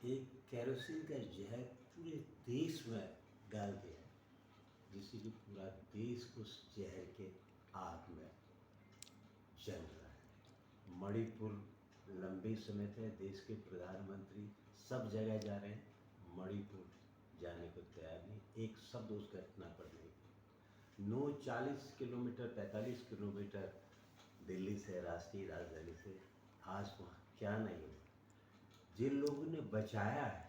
एक केरोसिन का जहर पूरे देश में डाल दिया जिससे कि पूरा देश उस जहर के आग में जल रहा है। मणिपुर लंबे समय से देश के प्रधानमंत्री सब जगह जा रहे हैं, मणिपुर जाने को तैयार नहीं, एक शब्द उस घटना पर नहीं। 40 किलोमीटर 45 किलोमीटर दिल्ली से, राष्ट्रीय राजधानी से, आज वहाँ क्या नहीं हुआ। जिन लोगों ने बचाया है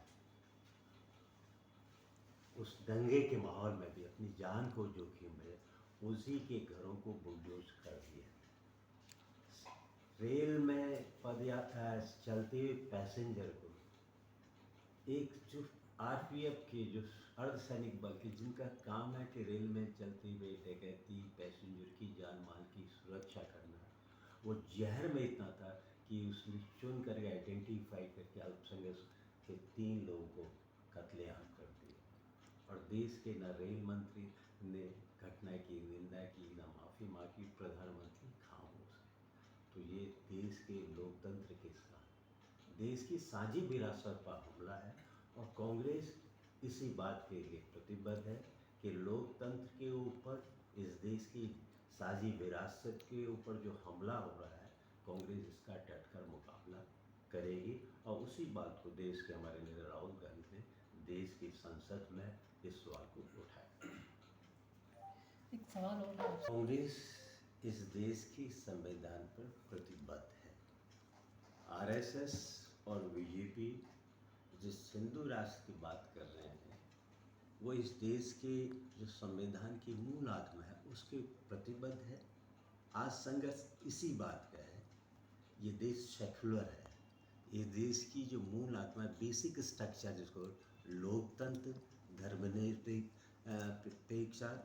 उस दंगे के माहौल में भी अपनी जान को जोखिम में, उसी के घरों को बुलडोज कर दिया। रेल में पदयात्रा चलते हुए पैसेंजर को एक जो आरपीएफ के जो अर्धसैनिक बल के जिनका काम है कि रेल में चलते हुए डकैती, पैसेंजर की जान माल की सुरक्षा करना, वो जहर में इतना था कि उसने चुन करके आइडेंटिफाई करके अल्पसंख्यक के 3 लोगों को कत्लेआम कर दिया। और देश के न रेल मंत्री ने घटना की निंदा की, न माफ़ी मांगी, प्रधानमंत्री खामोश। तो ये देश के लोकतंत्र के साथ देश की साझी विरासत पर हमला है और कांग्रेस इसी बात के लिए प्रतिबद्ध है कि लोकतंत्र के ऊपर, इस देश की साझी विरासत के ऊपर जो हमला हो रहा है, कांग्रेस इसका डटकर मुकाबला करेगी। और उसी बात को देश के हमारे नेता राहुल गांधी ने देश की संसद में इस सवाल को उठाया। एक सवाल और है आपसे। कांग्रेस इस देश की संविधान पर प्रतिबद्ध है। आरएसएस और बीजेपी जिस हिंदू राष्ट्र की बात कर रहे हैं, वो इस देश के जो संविधान की मूल आत्मा है उसके प्रतिबद्ध है। आज संघर्ष इसी बात का है। ये देश सेक्युलर है। ये देश की जो मूल आत्मा, बेसिक स्ट्रक्चर जिसको लोकतंत्र, धर्मनिरपेक्षता,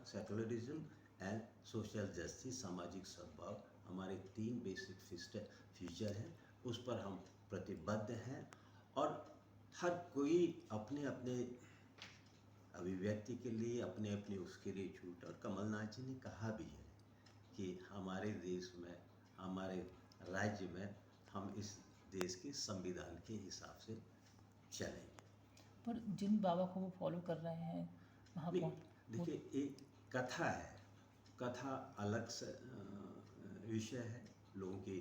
सेकुलरिज्म एंड सोशल जस्टिस, सामाजिक सद्भाव, हमारे 3 बेसिक फीचर हैं, उस पर हम प्रतिबद्ध हैं। और हर कोई अपने अपने अभिव्यक्ति के लिए, अपने अपने उसके लिए छूट। और कमलनाथ जी ने कहा भी है कि हमारे देश में, हमारे राज्य में हम इस देश के संविधान के हिसाब से चलेंगे। पर जिन बाबा को वो फॉलो कर रहे हैं वहाँ नहीं, पहुँच देखिए एक कथा है, कथा अलग से विषय है, लोगों की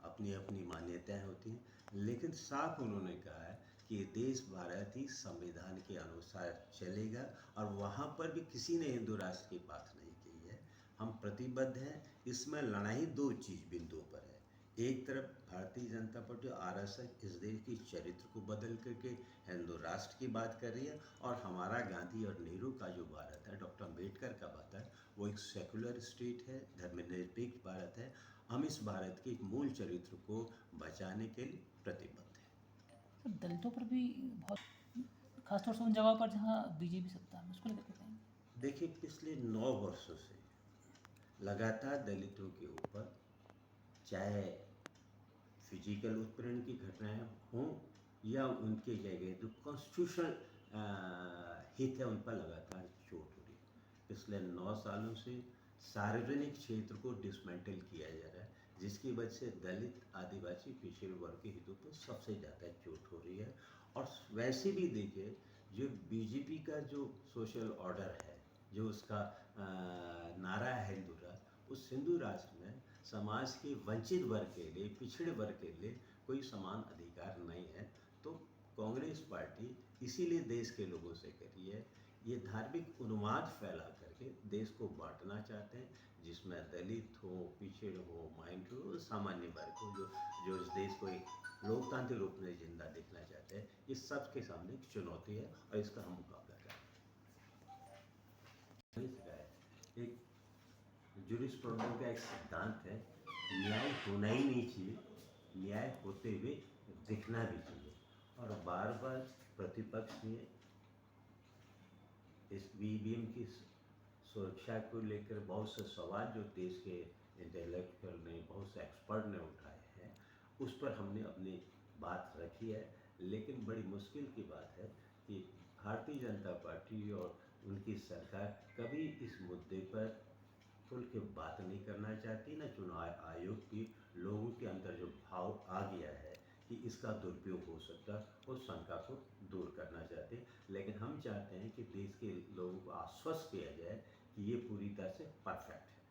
अपनी अपनी मान्यताएं होती हैं, लेकिन साफ उन्होंने कहा है कि देश भारतीय संविधान के अनुसार चलेगा और वहाँ पर भी किसी ने हिंदू राष्ट्र की बात नहीं की है। हम प्रतिबद्ध हैं। इसमें लड़ाई 2 चीज़ बिंदुओं पर है। एक तरफ भारतीय जनता पार्टी आरएसएस इस देश की चरित्र को बदल करके हिंदू राष्ट्र की बात कर रही है, और हमारा गांधी और नेहरू का जो भारत है, डॉक्टर अम्बेडकर का भारत है, वो एक सेकुलर स्टेट है, धर्मनिरपेक्ष भारत है। हम इस भारत के मूल चरित्र को बचाने के लिए प्रतिबद्ध हैं। तो दलितों पर भी बहुत, खासतौर से उन जगहों पर जहाँ बीजेपी सत्ता में, उसको लेकर के कहेंगे। देखिए, पिछले 9 वर्षों से लगातार दलितों के ऊपर, चाहे फिजिकल उत्पीड़न की घटनाएं हों या उनके जगह जो कॉन्स्टिट्यूशनल हित है उन पर लगातार चोट हो रही है। पिछले 9 सालों से सार्वजनिक क्षेत्र को डिसमेंटल किया जा रहा है, जिसकी वजह से दलित, आदिवासी, पिछड़े वर्ग के हितों पर सबसे ज़्यादा चोट हो रही है। और वैसे भी देखिए, जो बीजेपी का जो सोशल ऑर्डर है, जो उसका नारा है हिंदू राष्ट्र, उस हिंदू राष्ट्र में समाज के वंचित वर्ग के लिए, पिछड़े वर्ग के लिए कोई समान अधिकार नहीं है। तो कांग्रेस पार्टी इसीलिए देश के लोगों से कर रही है, ये धार्मिक उन्माद फैला करके देश को बांटना चाहते हैं, जिसमें दलित हो, पिछड़े हो, माइनॉरिटी हो, सामान्य वर्ग हो, जो इस देश को एक लोकतांत्रिक रूप में जिंदा देखना चाहते हैं। इस सब के सामने एक चुनौती है और इसका हम मुकाबला करें। एक जूरिस्प्रूडेंस का एक सिद्धांत है, न्याय होना ही नहीं चाहिए, न्याय होते हुए दिखना भी चाहिए। और बार बार प्रतिपक्ष ने इस ईवीएम की सुरक्षा को लेकर बहुत से सवाल जो देश के इंटेलेक्चुअल ने, बहुत से एक्सपर्ट ने उठाए हैं, उस पर हमने अपनी बात रखी है। लेकिन बड़ी मुश्किल की बात है कि भारतीय जनता पार्टी और उनकी सरकार कभी इस मुद्दे पर खुल के बात नहीं करना चाहती। ना चुनाव आयोग भी, लोगों के अंदर जो भाव आ गया है कि कि इसका दुरुपयोग हो सकता है, उस शंका को दूर करना चाहते हैं। लेकिन हम चाहते हैं कि देश के लोगों को आश्वस्त किया जाए कि ये पूरी तरह से परफेक्ट है।